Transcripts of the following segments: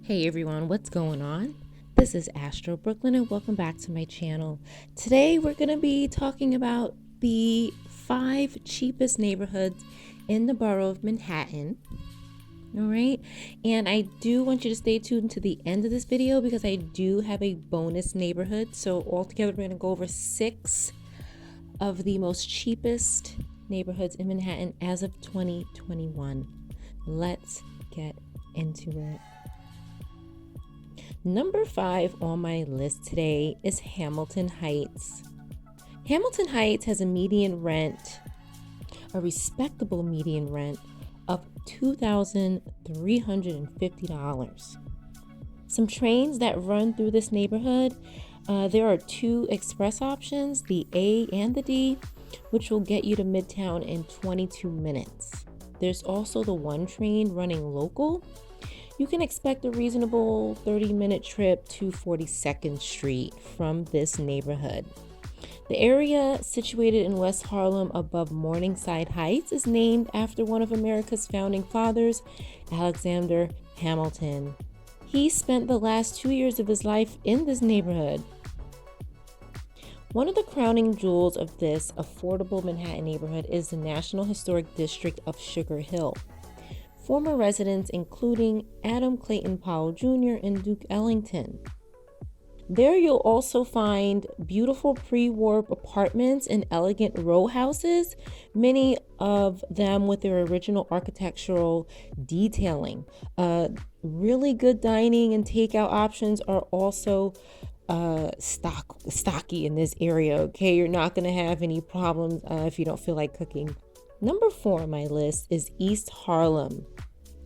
Hey everyone, what's going on? This is Astro Brooklyn and welcome back to my channel. Today we're going to be talking about the 5 cheapest neighborhoods in the borough of Manhattan. All right, and I do want you to stay tuned to the end of this video because I do have a bonus neighborhood. So altogether we're going to go over 6 of the most cheapest neighborhoods in Manhattan as of 2021. Let's get into it. Number 5 on my list today is Hamilton Heights. Hamilton Heights has a respectable median rent of $2,350. Some trains that run through this neighborhood, there are 2 express options, the A and the D, which will get you to Midtown in 22 minutes. There's also the 1 train running local. You can expect a reasonable 30-minute trip to 42nd Street from this neighborhood. The area situated in West Harlem above Morningside Heights is named after one of America's founding fathers, Alexander Hamilton. He spent the last 2 years of his life in this neighborhood. One of the crowning jewels of this affordable Manhattan neighborhood is the National Historic District of Sugar Hill. Former residents including Adam Clayton Powell Jr. and Duke Ellington. There you'll also find beautiful pre-war apartments and elegant row houses, many of them with their original architectural detailing. Really good dining and takeout options are also stocky in this area, okay? You're not going to have any problems if you don't feel like cooking. Number 4 on my list is East Harlem,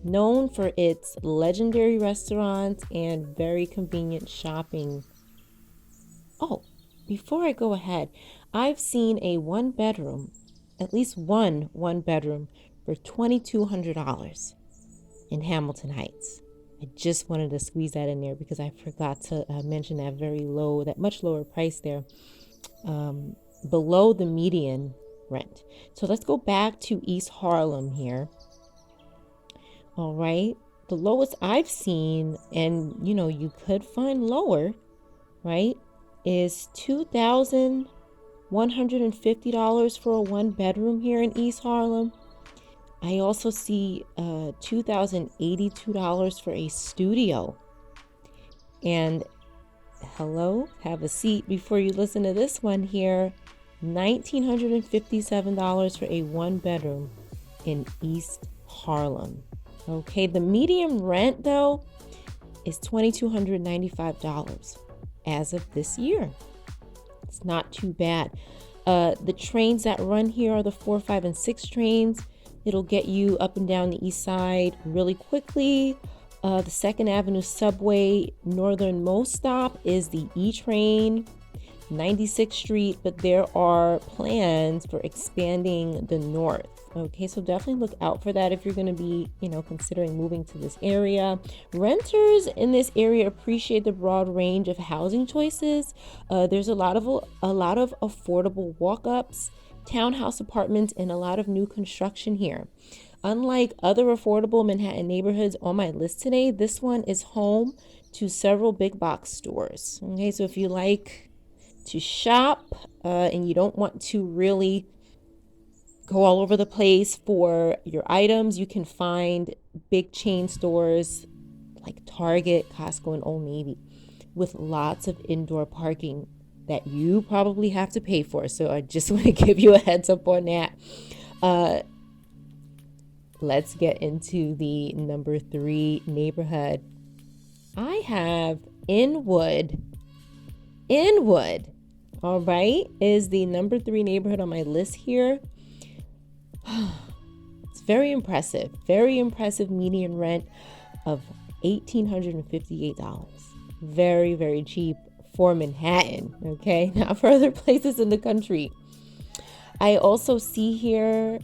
known for its legendary restaurants and very convenient shopping. Oh, before I go ahead, I've seen a at least one bedroom for $2,200 in Hamilton Heights. I just wanted to squeeze that in there because I forgot to mention that much lower price there, below the median rent. So let's go back to East Harlem here. All right, the lowest I've seen, and you could find lower, right, is $2,150 for a 1 bedroom here in East Harlem. I also see $2,082 for a studio. And hello, have a seat before you listen to this one here. $1,957 for a 1 bedroom in East Harlem. Okay, the median rent though is $2,295 as of this year. It's not too bad. The trains that run here are the 4, 5, and 6 trains. It'll get you up and down the east side really quickly. The 2nd Avenue subway northernmost stop is the E train, 96th Street, but there are plans for expanding the north. Okay, so definitely look out for that if you're going to be, considering moving to this area. Renters in this area appreciate the broad range of housing choices. There's a lot of affordable walk-ups, townhouse apartments, and a lot of new construction here. Unlike other affordable Manhattan neighborhoods on my list today, this one is home to several big box stores. Okay, so if you like to shop and you don't want to really go all over the place for your items, you can find big chain stores like Target, Costco, and Old Navy with lots of indoor parking that you probably have to pay for. So I just want to give you a heads up on that. Let's get into the number 3 neighborhood. I have Inwood, all right, is the number 3 neighborhood on my list here. It's very impressive median rent of $1,858. Very, very cheap for Manhattan, okay? Not for other places in the country. I also see here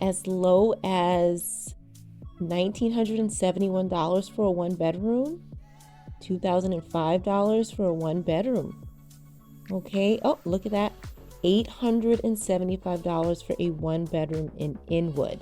as low as $1,971 for a 1 bedroom, $2,005 for a 1 bedroom. Okay, oh, look at that. $875 for a 1 bedroom in Inwood.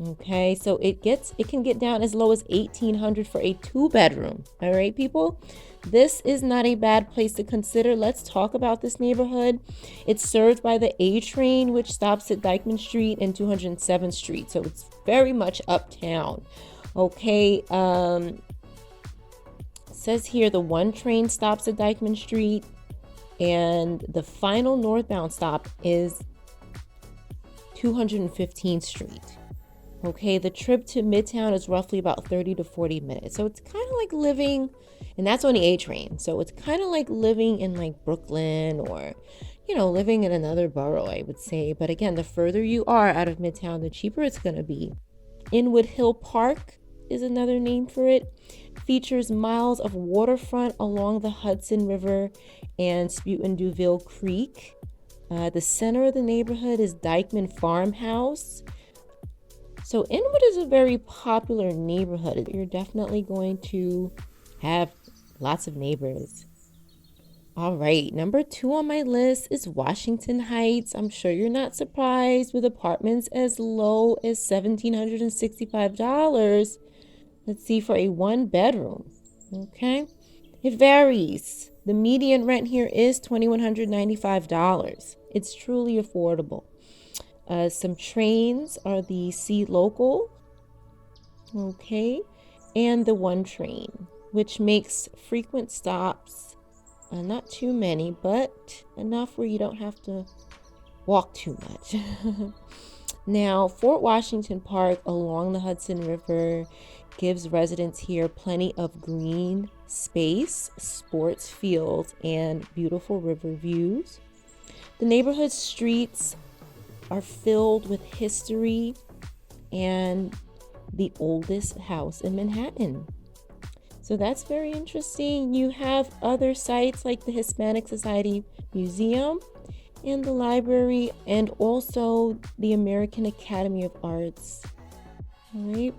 Okay, so it can get down as low as 1,800 for a 2-bedroom. All right, people, this is not a bad place to consider. Let's talk about this neighborhood. It's served by the A train, which stops at Dyckman Street and 207th Street, so it's very much uptown. Okay, it says here the 1 train stops at Dyckman Street, and the final northbound stop is 215th Street. Okay, the trip to Midtown is roughly about 30 to 40 minutes. So it's kind of like living, and that's on the A train. So it's kind of like living in like Brooklyn or, living in another borough, I would say. But again, the further you are out of Midtown, the cheaper it's going to be. Inwood Hill Park is another name for it. Features miles of waterfront along the Hudson River and Sputum Duville Creek. The center of the neighborhood is Dyckman Farmhouse. So Inwood is a very popular neighborhood. You're definitely going to have lots of neighbors. All right, number 2 on my list is Washington Heights. I'm sure you're not surprised, with apartments as low as $1,765. Let's see, for a 1-bedroom. Okay, it varies. The median rent here is $2,195. It's truly affordable. Some trains are the C Local, okay, and the 1 train, which makes frequent stops. Not too many, but enough where you don't have to walk too much. Now, Fort Washington Park along the Hudson River gives residents here plenty of green space, sports fields, and beautiful river views. The neighborhood streets are filled with history and the oldest house in Manhattan. So that's very interesting. You have other sites like the Hispanic Society Museum and the library, and also the American Academy of Arts. All right.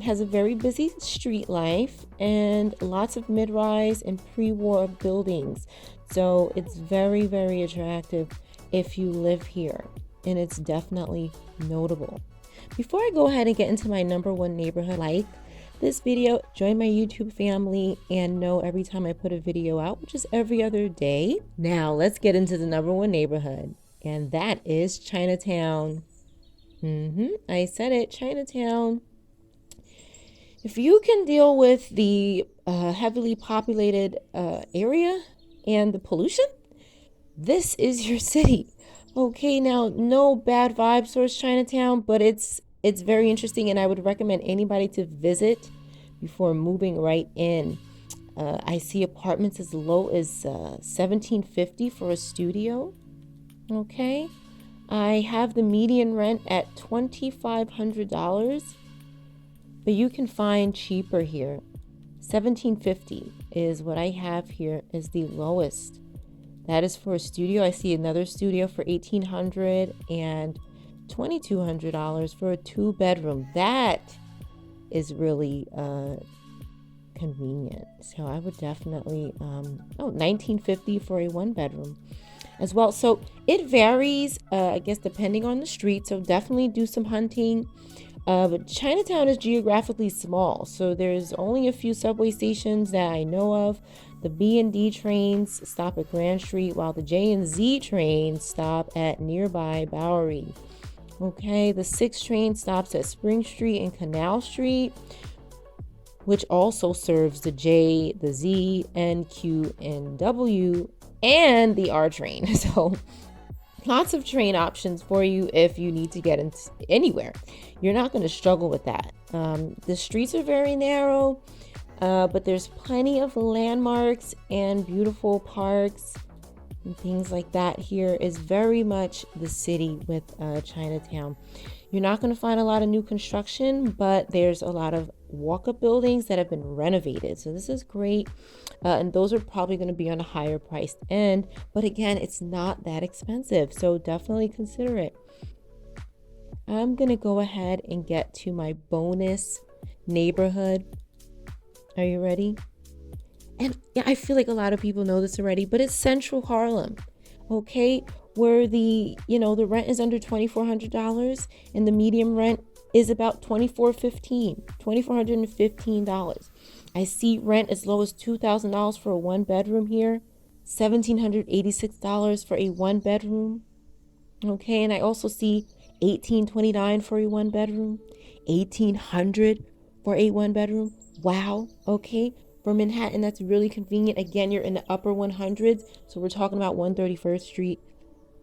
Has a very busy street life and lots of mid-rise and pre-war buildings. So it's very, very attractive if you live here, and it's definitely notable. Before I go ahead and get into my number 1 neighborhood, like this video, join my YouTube family, and know every time I put a video out, which is every other day. Now let's get into the number 1 neighborhood, and that is Chinatown. I said it, Chinatown. If you can deal with the heavily populated area and the pollution, this is your city. Okay, now no bad vibes towards Chinatown, but it's very interesting, and I would recommend anybody to visit before moving right in. I see apartments as low as $1,750 for a studio. Okay, I have the median rent at $2,500, but you can find cheaper here. $1,750 is what I have here as the lowest. That is for a studio. I see another studio for $1,800 and $2,200 for a 2-bedroom. That is really convenient. So I would definitely $1,950 for a 1-bedroom as well. So it varies, I guess, depending on the street. So definitely do some hunting. But Chinatown is geographically small, so there's only a few subway stations that I know of. The B and D trains stop at Grand Street, while the J and Z trains stop at nearby Bowery. Okay, the 6 train stops at Spring Street and Canal Street, which also serves the J, the Z, N, Q, and W, and the R train. So lots of train options for you if you need to get anywhere. You're not going to struggle with that. The streets are very narrow, but there's plenty of landmarks and beautiful parks and things like that. Here is very much the city with Chinatown. You're not going to find a lot of new construction, but there's a lot of walk-up buildings that have been renovated. So this is great. And those are probably going to be on a higher priced end. But again, it's not that expensive. So definitely consider it. I'm going to go ahead and get to my bonus neighborhood. Are you ready? And yeah, I feel like a lot of people know this already, but it's Central Harlem. Okay, where the rent is under $2,400 and the medium rent is about $2,415. I see rent as low as $2,000 for a one bedroom here, $1,786 for a one bedroom. Okay, and I also see $1,829 for a one bedroom, $1,800 for a one bedroom. Wow. Okay, for Manhattan, that's really convenient. Again, you're in the upper 100s, so we're talking about 135th Street,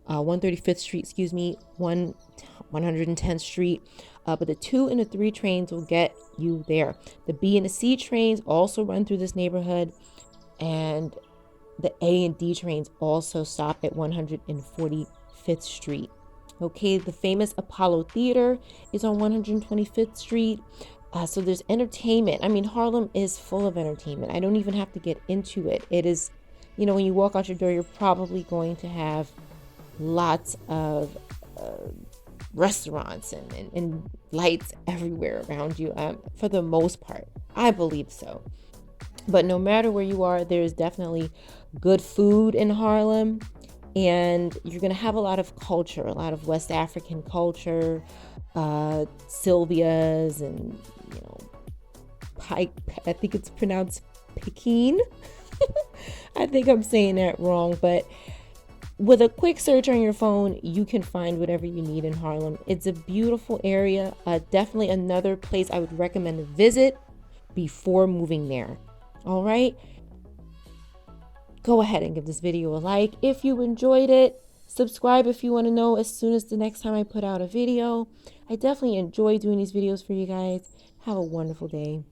110th Street. But the 2 and the 3 trains will get you there. The B and the C trains also run through this neighborhood, and the A and D trains also stop at 145th Street. Okay, the famous Apollo Theater is on 125th Street. So there's entertainment. I mean, Harlem is full of entertainment. I don't even have to get into it. It is, when you walk out your door, you're probably going to have lots of restaurants and lights everywhere around you, for the most part. I believe so. But no matter where you are, there's definitely good food in Harlem. And you're going to have a lot of culture, a lot of West African culture, Sylvia's and, I think it's pronounced Pekin. I think I'm saying that wrong, but with a quick search on your phone, you can find whatever you need in Harlem. It's a beautiful area. Definitely another place I would recommend to visit before moving there. All right. Go ahead and give this video a like if you enjoyed it. Subscribe if you want to know as soon as the next time I put out a video. I definitely enjoy doing these videos for you guys. Have a wonderful day.